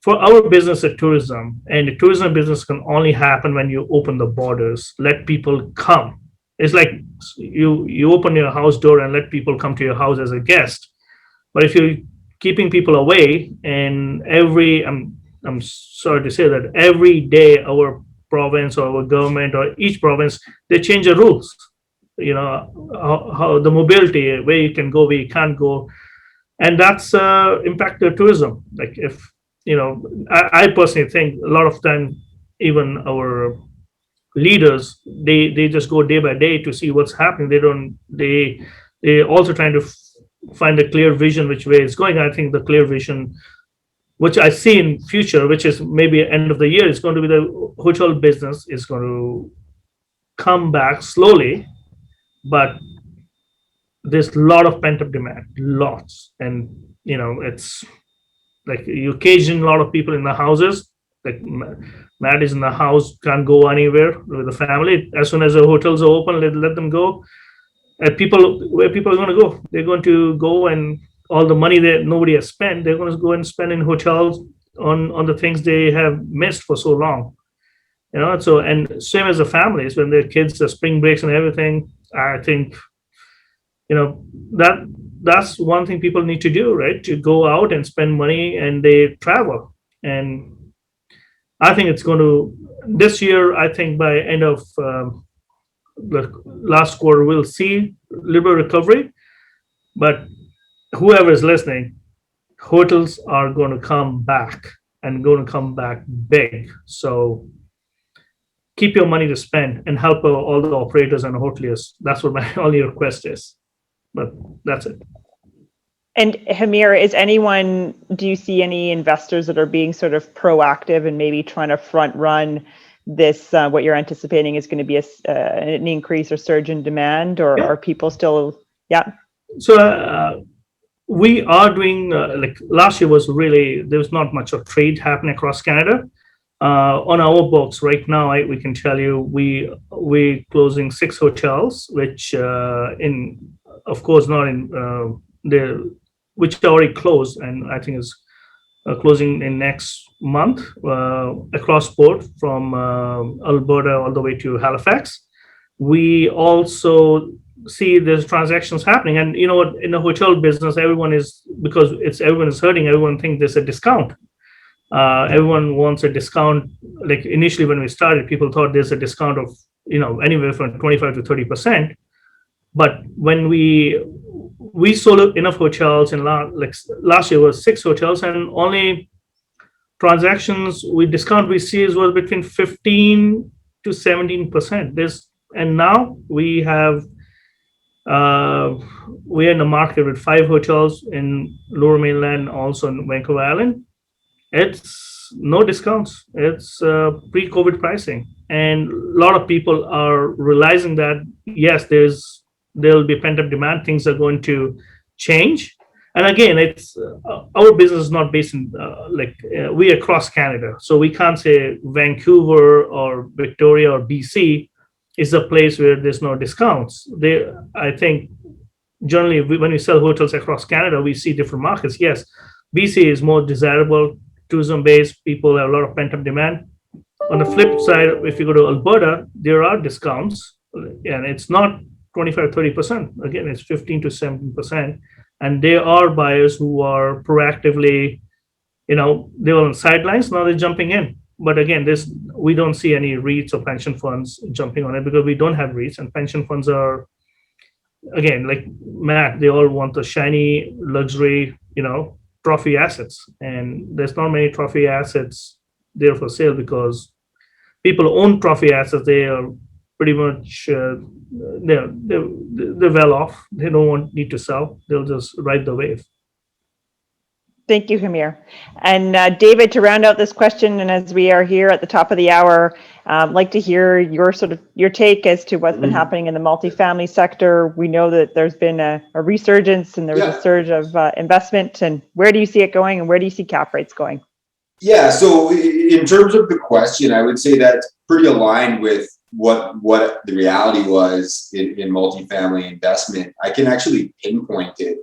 For our business at tourism, and the tourism business can only happen when you open the borders, let people come. It's like you open your house door and let people come to your house as a guest. But if you're keeping people away, and I'm sorry to say that every day our province or our government or each province, they change the rules. How the mobility, where you can go, where you can't go, and that's impact the tourism. Like if I personally think a lot of time, even our leaders, they just go day by day to see what's happening. They also trying to find a clear vision which way it's going. I think the clear vision which I see in future, which is maybe end of the year, is going to be the hotel business is going to come back slowly, but there's a lot of pent up demand, lots. And it's like you occasion a lot of people in the houses. Like Matt is in the house, can't go anywhere with the family. As soon as the hotels are open, let them go. And where people are going to go, they're going to go, and all the money that nobody has spent, they're going to go and spend in hotels on the things they have missed for so long. So, and same as the families, when their kids, the spring breaks and everything, I think that's one thing people need to do, right? To go out and spend money, and they travel. And I think it's going to, this year, I think by end of the last quarter, we'll see a little bit of recovery. But whoever is listening, hotels are going to come back, and going to come back big. So keep your money to spend and help all the operators and hoteliers. That's what my only request is. But that's it. And Hamir, do you see any investors that are being sort of proactive and maybe trying to front run this, what you're anticipating is going to be an increase or surge in demand, or are people still, yeah? So we are doing, like last year was really, there was not much of trade happening across Canada. On our books right now, we can tell you we're closing 6 hotels, which of course not in which are already closed, and I think is closing in next month across board from Alberta all the way to Halifax. We also see there's transactions happening, and what, in the hotel business, everyone is hurting. Everyone thinks there's a discount. Everyone wants a discount. Like initially when we started, people thought there's a discount of anywhere from 25 to 30%. But when we sold enough hotels, and last year was 6 hotels, and only transactions with discount we see was between 15 to 17%. And now we have we're in the market with 5 hotels in Lower Mainland, also in Vancouver Island. It's no discounts. It's pre-COVID pricing, and a lot of people are realizing that yes, there'll be pent-up demand. Things are going to change. And again, it's our business is not based in we across Canada, so we can't say Vancouver or Victoria or BC is a place where there's no discounts. I think generally when we sell hotels across Canada, we see different markets. Yes, BC is more desirable, tourism-based. People have a lot of pent-up demand. On the flip side, if you go to Alberta, there are discounts, and it's not 25, 30%. Again, it's 15 to 17%. And there are buyers who are proactively, they were on the sidelines, now they're jumping in. But again, we don't see any REITs or pension funds jumping on it, because we don't have REITs, and pension funds are, again, like Matt, they all want the shiny luxury, trophy assets. And there's not many trophy assets there for sale, because people own trophy assets. They are pretty much they're well off. They don't need to sell. They'll just ride the wave. Thank you, Hamir. And David, to round out this question, and as we are here at the top of the hour, I'd like to hear your take as to what's been happening in the multifamily sector. We know that there's been a resurgence and there was a surge of investment. And where do you see it going, and where do you see cap rates going? Yeah, so in terms of the question, I would say that's pretty aligned with what the reality was in multifamily investment. I can actually pinpoint it.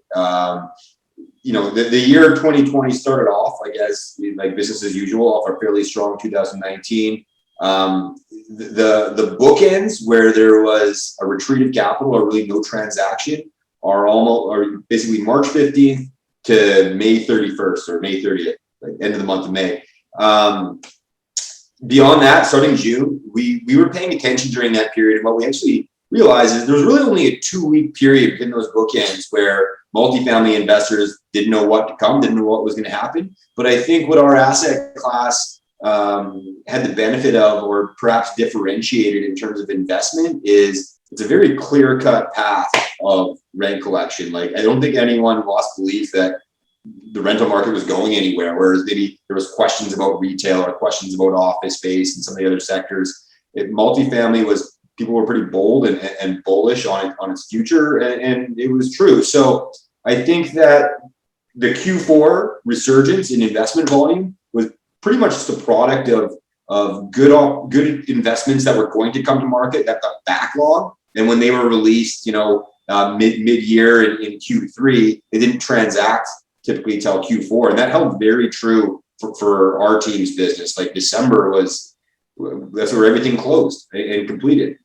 The year 2020 started off, I guess, like business as usual, off a fairly strong 2019. The bookends where there was a retreat of capital or really no transaction are basically March 15th to May 31st or May 30th, like end of the month of May. Beyond that, starting June, we were paying attention during that period, and what we actually realized is there was really only a 2-week period in those bookends where multifamily investors didn't know what to come, didn't know what was going to happen. But I think what our asset class had the benefit of, or perhaps differentiated in terms of investment, is it's a very clear-cut path of rent collection. Like, I don't think anyone lost belief that the rental market was going anywhere, whereas maybe there was questions about retail or questions about office space and some of the other sectors. Multifamily was, people were pretty bold and bullish on its future, and it was true. So I think that the Q4 resurgence in investment volume was pretty much just a product of good investments that were going to come to market that got backlogged, and when they were released, mid-year in Q3, they didn't transact typically till Q4, and that held very true for our team's business. Like December that's where everything closed and completed.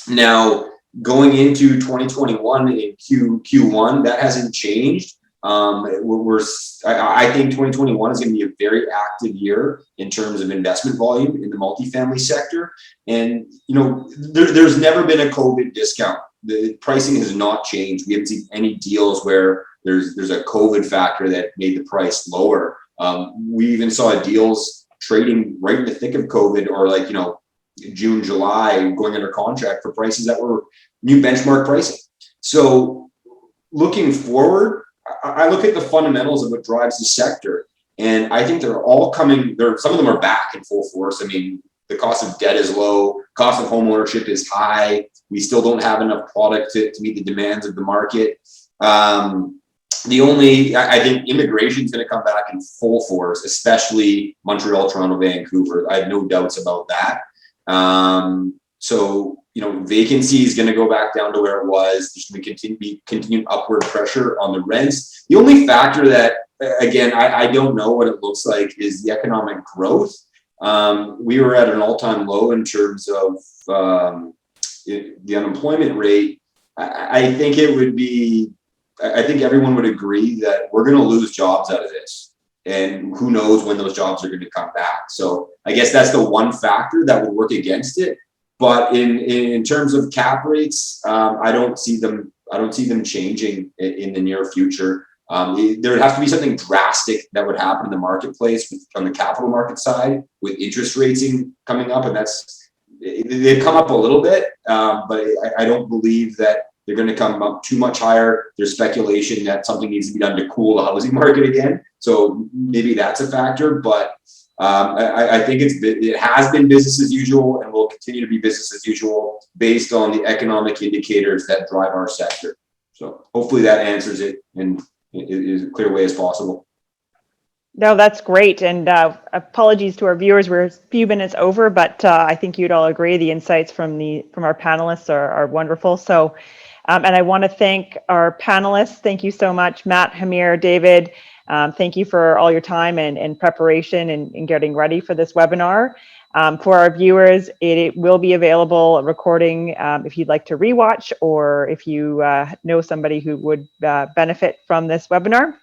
Now, going into 2021 in Q1, that hasn't changed. I think 2021 is going to be a very active year in terms of investment volume in the multifamily sector. And, there's never been a COVID discount. The pricing has not changed. We haven't seen any deals where there's a COVID factor that made the price lower. We even saw deals trading right in the thick of COVID, or June, July, going under contract for prices that were new benchmark pricing. So looking forward, I look at the fundamentals of what drives the sector, and I think they're all coming. Some of them are back in full force. I mean, the cost of debt is low, cost of home ownership is high. We still don't have enough product to meet the demands of the market. I think immigration is going to come back in full force, especially Montreal, Toronto, Vancouver. I have no doubts about that. Vacancy is going to go back down to where it was. There's going to be continued upward pressure on the rents. The only factor that, again, I don't know what it looks like is the economic growth. We were at an all-time low in terms of the unemployment rate. I think everyone would agree that we're going to lose jobs out of this, and who knows when those jobs are going to come back. So I guess that's the one factor that would work against it. But in terms of cap rates, I don't see them changing in the near future. There would have to be something drastic that would happen in the marketplace on the capital market side with interest rates coming up, and they've come up a little bit, but I don't believe that they're going to come up too much higher. There's speculation that something needs to be done to cool the housing market again, so maybe that's a factor. But I think it has been business as usual and will continue to be business as usual based on the economic indicators that drive our sector. So hopefully that answers it in as clear way as possible. No, that's great. And apologies to our viewers, we're a few minutes over, but I think you'd all agree the insights from our panelists are wonderful. So, and I want to thank our panelists. Thank you so much, Matt, Hamir, David. Thank you for all your time and preparation and getting ready for this webinar. For our viewers, it will be available, a recording, if you'd like to rewatch, or if you know somebody who would benefit from this webinar.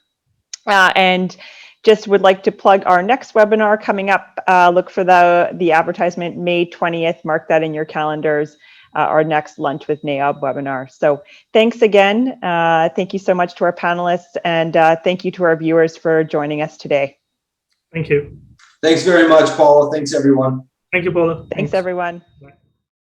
And just would like to plug our next webinar coming up. Look for the advertisement, May 20th. Mark that in your calendars. Our next Lunch with NAIOP webinar. So thanks again. Thank you so much to our panelists, and thank you to our viewers for joining us today. Thank you. Thanks very much, Paula. Thanks, everyone. Thank you, Paula. Thanks everyone. Bye.